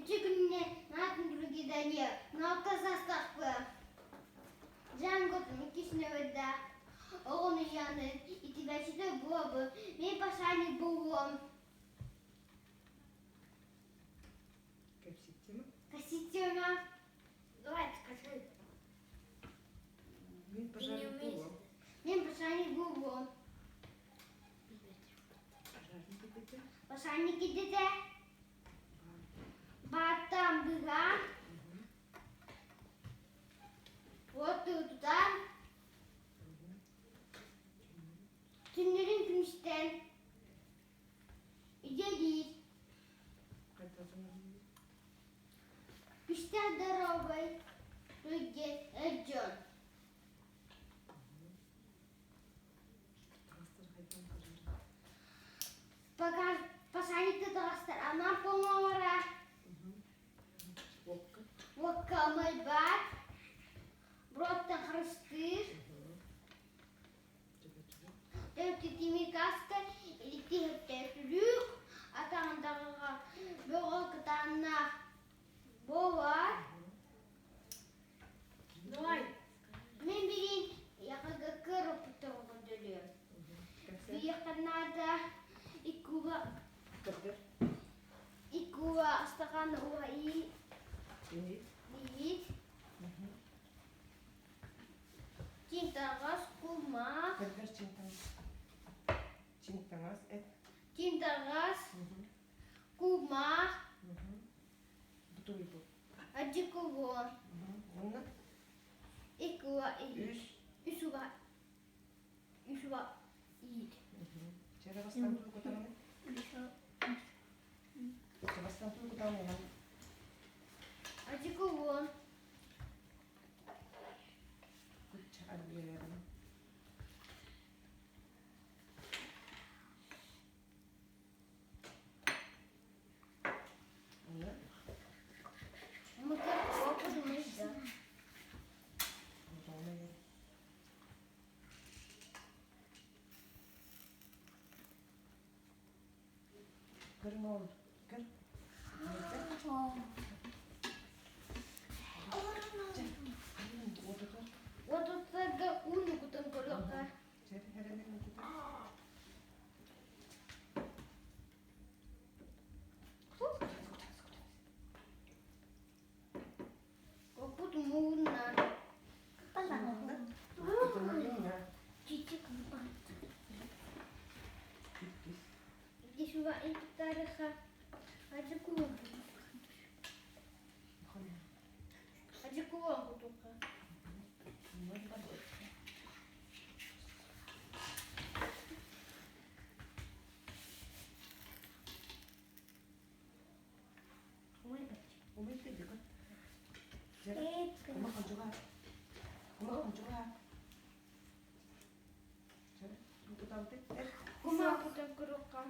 Üçü gününe natın duru gideni, nalta sastaqpı. Can gotun ikisine ödü. Oğlunun yanı, itibaşı da bu. Men paşani buğum. Кассетина. Давайте, скажи. Мен пошарник бугу. Пошарник идите. Батам быга. Вот тудан. Tünlerin gümüşten. Идеи. Пища дорогой. Люди идет. Пока пошарник тастар, она помора. Вокка мальбат. Бротта хрустыр. Тәуті тимикаска или тихоптәтүлік. Атағындағы бөғі кытанна болар. Давай. Мен берейін яқыға кіріп тұрғы дүлі. Бияқынада икуға астаған уайы дейт. Тинтағас кума. Тинтағас кума. Аджикуво. Икуға ит. Үсуға ит. Аджикуво. Kır ne olur? Kır. Вот тут тогда унику там колока. Капут мурна. Чичик бат. Иди сюда, и тараха. Аджикула. Аджикула только. Кума потом крока.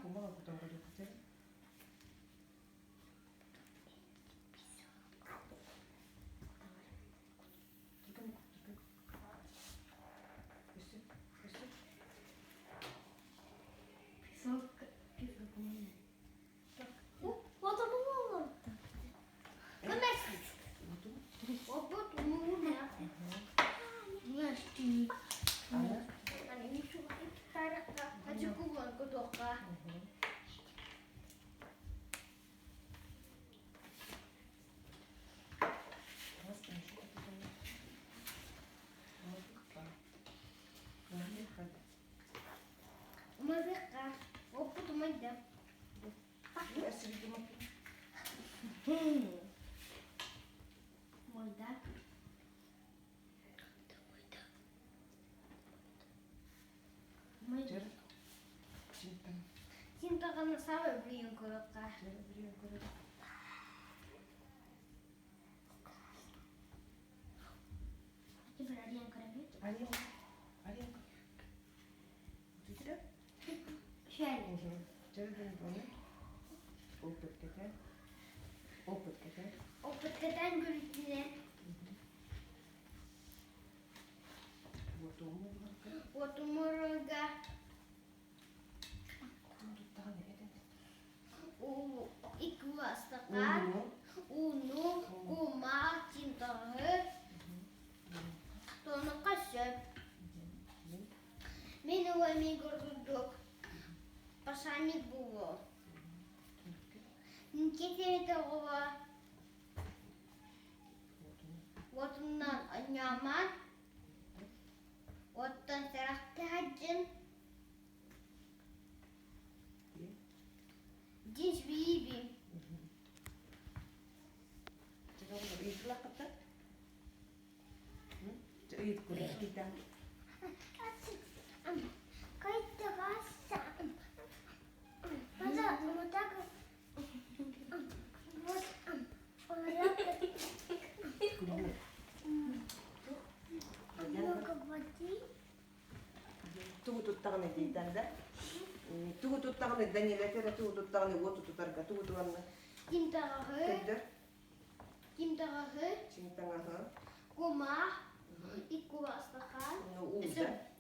Вот он умер. Вот мурна. Няшки. Они еще тараха. Аджикула кудока. Мазыка. Опыт майда. Майда. Майда. Тинтағаны сабы білейін көріққа. Бір әлен көрәбет? Әлен. Шәлі. Опыт кәтен көрітіне. Вот умырға. Икуға стакан. тағы, тоны қашып. Мен олай мен көрдік. Пашаник buvo. Кетемеді ола. Отынан аняман. Оттан сарақты хаджын. Динш бейбім. Coba udah itu lah kata. Itu kuda kita. Кайта гаса. Маза, вот так. Вот. Kuda. Много воды. Tugu tuttagani diitanda. Tugu tuttagani Daniela tera tugu tuttagani wotu tutarga tugu tuanna. Кимтарахы. Kedder. Кимтарахы. Singtangaha. Кумах. Иккувастахан. No uda.